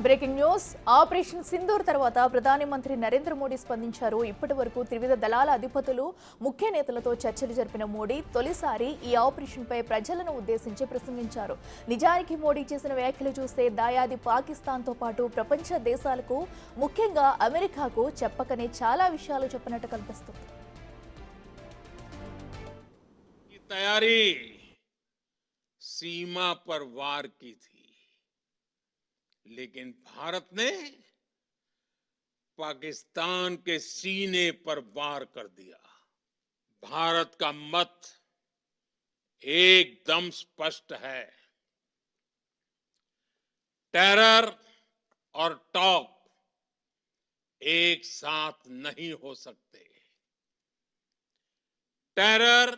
Breaking news operation Sindoor తర్వాత ప్రధానమంత్రి నరేంద్ర మోడీ స్పందించారు. ఇప్పటివరకు త్రివిధ దళాల అధిపతులు ముఖ్య నేతలతో చర్చలు జరిపిన మోడీ తొలిసారి ఈ ఆపరేషన్పై ప్రజలను ఉద్దేశించి ప్రసంగించారు. నిజానికి మోడీ చేసిన వ్యాఖ్యలు చూస్తే దాయాది పాకిస్తాన్తో పాటు ప్రపంచ దేశాలకు ముఖ్యంగా అమెరికాకు చెప్పకనే చాలా విషయాలు చెప్పినట్టు కనిపిస్తుంది. तैयारी सीमा पर वार की थी, लेकिन भारत ने पाकिस्तान के सीने पर वार कर दिया। भारत का मत एकदम स्पष्ट है। टेरर और टॉक एक साथ नहीं हो सकते। टेरर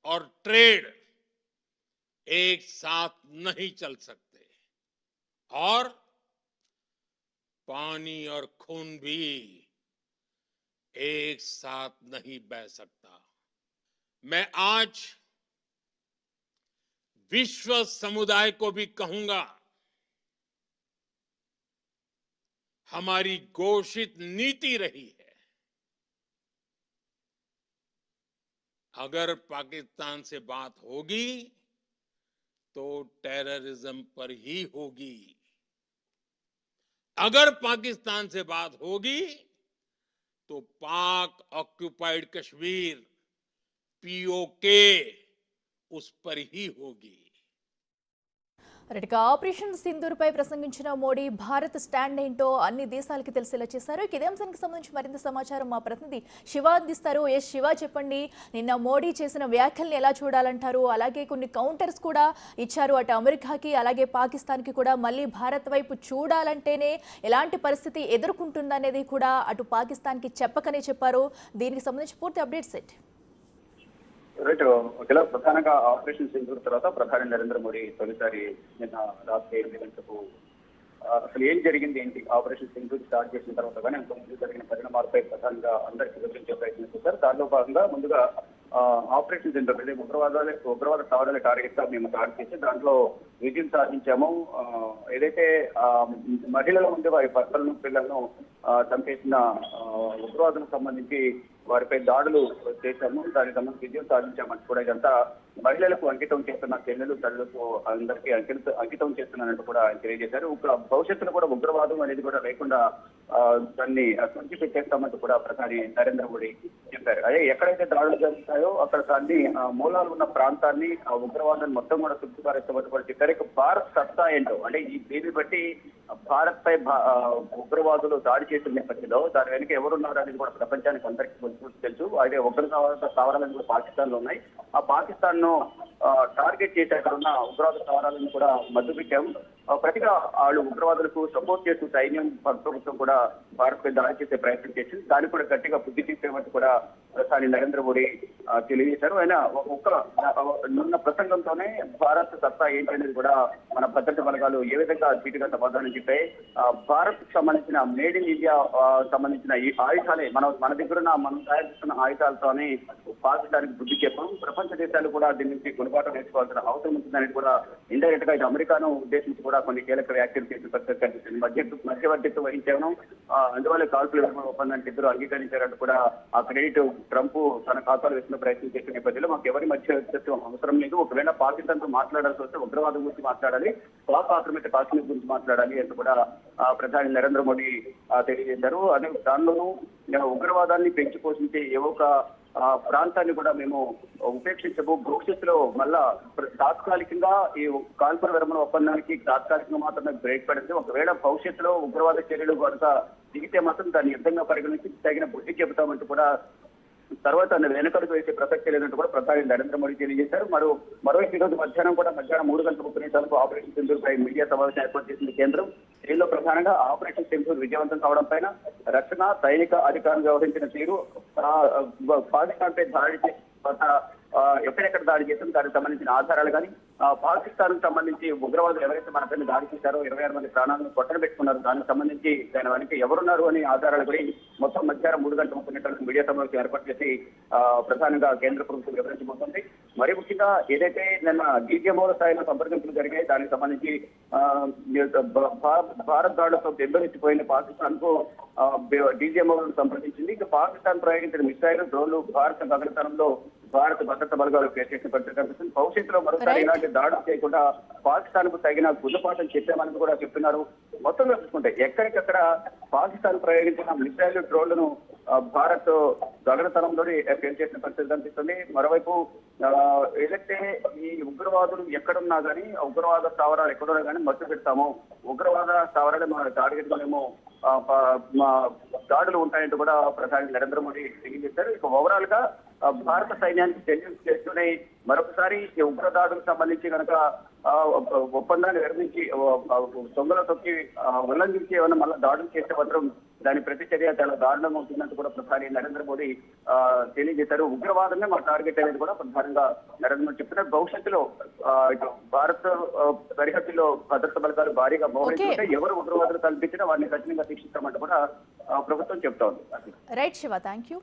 और ट्रेड एक साथ नहीं चल सकते और पानी और खून भी एक साथ नहीं बह सकता। मैं आज विश्व समुदाय को भी कहूंगा, हमारी घोषित नीति रही है, अगर पाकिस्तान से बात होगी तो टेररिज्म पर ही होगी। अगर पाकिस्तान से बात होगी तो पाक ऑक्युपाइड कश्मीर पीओके उस पर ही होगी। ఆపరేషన్ సింధూర్ పై ప్రసంగించిన మోడీ భారత్ స్టాండ్ ఏంటో అన్ని దేశాలకు తెలిసేలా చేశారు. ఇదే అంశానికి సంబంధించి మరింత సమాచారం మా ప్రతినిధి శివ అందిస్తారు. శివ, చెప్పండి, నిన్న మోడీ చేసిన వ్యాఖ్యల్ని ఎలా చూడాలంటారు? అలాగే కొన్ని కౌంటర్స్ కూడా ఇచ్చారు అటు అమెరికాకి అలాగే పాకిస్తాన్కి కూడా. మళ్ళీ భారత్ వైపు చూడాలంటేనే ఎలాంటి పరిస్థితి ఎదుర్కొంటుందనేది కూడా అటు పాకిస్తాన్కి చెప్పకనే చెప్పారు. దీనికి సంబంధించి పూర్తి అప్డేట్స్ ఏంటి? రైట్, ఒకవేళ ప్రధానంగా ఆపరేషన్ సింధూర్ తర్వాత ప్రధాని నరేంద్ర మోడీ తొలిసారి నిన్న రాత్రి 8 గంటలకు అసలు ఏం జరిగింది ఏంటి, ఆపరేషన్ సింధూర్ స్టార్ట్ చేసిన తర్వాత కానీ అంతకుముందు జరిగిన పరిణామాలపై ప్రధానంగా అందరికీ వివరించే ప్రయత్నం చేశారు. దానిలో భాగంగా ముందుగా ఆపరేషన్ సింధూర్ అంటే ఉగ్రవాద టార్గెట్ టార్గెట్ మేము దాడి చేసి దాంట్లో విజయం సాధించాము. ఏదైతే మహిళల ముందు వారి భర్తలను పిల్లలను చంపేసిన ఉగ్రవాదులకు సంబంధించి వారిపై దాడులు చేశాము, దానికి సంబంధించి విజయం సాధించామని కూడా ఇదంతా మహిళలకు అంకితం చేస్తున్న చెల్లెలు తల్లులకు అందరికీ అంకితం చేస్తున్నానంటూ కూడా ఆయన తెలియజేశారు. భవిష్యత్తులో కూడా ఉగ్రవాదం అనేది కూడా లేకుండా దాన్ని సంచి పెట్టేస్తామంటూ కూడా ప్రధాని నరేంద్ర మోడీ చెప్పారు. అదే ఎక్కడైతే దాడులు జరుగుతాయో అక్కడ దాన్ని మూలాలు ఉన్న ప్రాంతాన్ని ఆ ఉగ్రవాదాన్ని మొత్తం కూడా తృప్తిపారేస్తామంటూ కూడా చెప్పారు. ఇక భారత్ సత్తా ఏంటో అంటే ఈ దీన్ని బట్టి భారత్ పై ఉగ్రవాదులు దాడి చేసిన నేపథ్యంలో దాని వెనుక ఎవరున్నారు అనేది కూడా ప్రపంచానికి అందరికీ తెలుసు. అయితే ఉగ్రవాద స్థావరాలను కూడా పాకిస్తాన్ లో ఉన్నాయి. ఆ పాకిస్తాన్ ను టార్గెట్ చేసి అక్కడ ఉన్న ఉగ్రవాద స్థావరాలను కూడా మద్దతు పెట్టాము. ప్రతిగా వాళ్ళు ఉగ్రవాదులకు సపోర్ట్ చేస్తూ సైన్యం ప్రభుత్వం కూడా భారత్ పై దాడి చేసే ప్రయత్నం చేసింది. దాన్ని కూడా గట్టిగా బుద్ధి తీసేమంటూ కూడా ప్రధాని నరేంద్ర మోడీ తెలియజేశారు. ఆయన ఉన్న ప్రసంగంతోనే భారత్ సత్తా ఏంటనేది కూడా మన భద్రతా బలగాలు ఏ విధంగా చీటుగా సమాధానం చెప్పాయి. భారత్ సంబంధించిన మేడ్ ఇన్ ఇండియా సంబంధించిన ఈ ఆయుధాలే మన దగ్గర మనం తయారు చేస్తున్న ఆయుధాలతోనే పాకిస్తాన్కి బుద్ధి చెప్పాం. ప్రపంచ దేశాలు కూడా దీని నుంచి గుణపాఠం నేర్చుకోవాల్సిన అవసరం ఉంటుందని కూడా ఇండైరెక్ట్ గా ఇటు అమెరికాను ఉద్దేశించి కూడా కొన్ని కీలక వ్యాఖ్యలు చేసిన పరిస్థితి కనిపిస్తుంది. మధ్యవర్తిత్వం వహించాను, అందువల్ల కాల్పుల విరమణ ఒప్పందానికి ఇద్దరు అంగీకరించారంటూ కూడా ఆ క్రెడిట్ ట్రంప్ తన ఖాతాలో వేసిన ప్రయత్నం చేసిన నేపథ్యంలో మాకు ఎవరి మధ్యవర్తిత్వం అవసరం లేదు. ఒకవేళ పాకిస్తాన్ తో మాట్లాడాల్సి వస్తే ఉగ్రవాదం గురించి మాట్లాడాలి, పాక్ ఆక్రమిత కాశ్మీర్ గురించి మాట్లాడాలి అంటూ కూడా ప్రధాని నరేంద్ర మోడీ తెలియజేశారు. అదే దానిలోనూ ఉగ్రవాదాన్ని పెంచి పోషించే ఏ ఒక ప్రాంతాన్ని కూడా మేము ఉపేక్షించము. భవిష్యత్తులో మళ్ళా తాత్కాలికంగా ఈ కాల్పుల విరమణ ఒప్పందానికి తాత్కాలికంగా మాత్రమే బ్రేక్ పడింది. ఒకవేళ భవిష్యత్తులో ఉగ్రవాద చర్యలు కనుక దిగితే మాత్రం దాన్ని యుద్ధంగా పరిగణించి తగిన బుద్ధి చెబుతామంటూ కూడా తర్వాత వెనుకడుగు వేసే ప్రసక్తి లేదంటూ కూడా ప్రధాని నరేంద్ర మోడీ తెలియజేశారు. మరోవైపు ఈరోజు మధ్యాహ్నం 3:30 ఆపరేషన్ సింధూర్ పై మీడియా సమావేశం ఏర్పాటు చేసింది కేంద్రం. దీనిలో ప్రధానంగా ఆపరేషన్ సింధూర్ విజయవంతం కావడం పైన రక్షణ సైనిక అధికారులు వ్యవహరించిన తీరు, పాకిస్తాన్ పై దాడి చేసి ఎక్కడెక్కడ దాడి చేస్తాం దానికి సంబంధించిన ఆధారాలు కానీ పాకిస్తాన్ కు సంబంధించి ఉగ్రవాదులు ఎవరైతే మన పైన దాడి చేశారో 26 మంది ప్రాణాలను కొట్టన పెట్టుకున్నారు, దానికి సంబంధించి దాని వెనక ఎవరున్నారు అని ఆధారాలు గురించి మొత్తం మధ్యాహ్నం 3:30 మీడియా సమావేశం ఏర్పాటు చేసి ప్రధానంగా కేంద్ర ప్రభుత్వం వివరించబోతుంది. మరి ముఖ్యంగా ఏదైతే నిన్న డీజీఎంఓల స్థాయిలో సంప్రదింపులు జరిగాయి, దానికి సంబంధించి భారత్ దాడులతో దెబ్బతిపోయిన పాకిస్తాన్ కు డీజీఎంఓలను సంప్రదించింది. ఇక పాకిస్తాన్ ప్రయోగించిన మిసైల్, డ్రోన్లు భారత గగనతలంలో భారత భద్రతా బలగాలు చేసిన పరిస్థితి కనిపిస్తుంది. భవిష్యత్తులో మరోసారి ఇలాంటి దాడులు చేయకుండా పాకిస్తాన్ కు తగిన గుణపాఠం చెప్పామని కూడా చెప్తున్నారు. మొత్తంగా చూసుకుంటే ఎక్కడికక్కడ పాకిస్తాన్ ప్రయోగించిన మిసైల్, డ్రోన్లను భారత్ గగనతలంలోనే చేసిన పరిస్థితి కనిపిస్తుంది. మరోవైపు ఏదైతే ఈ ఉగ్రవాదులు ఎక్కడున్నా కానీ, ఉగ్రవాద స్థావరాలు ఎక్కడున్నా కానీ మద్దతు పెడతాము, ఉగ్రవాద స్థావరాలు మన టార్గెట్ మేము దాడులు ఉంటాయంటూ కూడా ప్రధాని నరేంద్ర మోడీ తెలియజేశారు. ఇక ఓవరాల్ గా భారత సైన్యానికి చెల్లింపు చేస్తూనే మరొకసారి ఈ ఉగ్ర దాడులకు సంబంధించి కనుక ఒప్పందాన్ని విరమించి దొంగల తొక్కి ఉల్లంఘించి ఏమైనా మళ్ళీ దాడులు చేసే మాత్రం దాని ప్రతిచర్య చాలా దారుణంగా ఉంటుందంటూ కూడా ప్రధాని నరేంద్ర మోడీ తెలియజేశారు. ఉగ్రవాదమే మా టార్గెట్ అనేది కూడా ప్రధానంగా నరేంద్ర మోడీ చెప్తున్నారు. భవిష్యత్తులో భారత్ సరిహద్దుల్లో భద్రతా బలగాలు భారీగా మోహరించుకుంటే ఎవరు ఉగ్రవాదులు కల్పించినా వారిని కఠినంగా శిక్షిస్తామంటూ కూడా ప్రభుత్వం చెప్తా ఉంది. Right Shiva, thank you.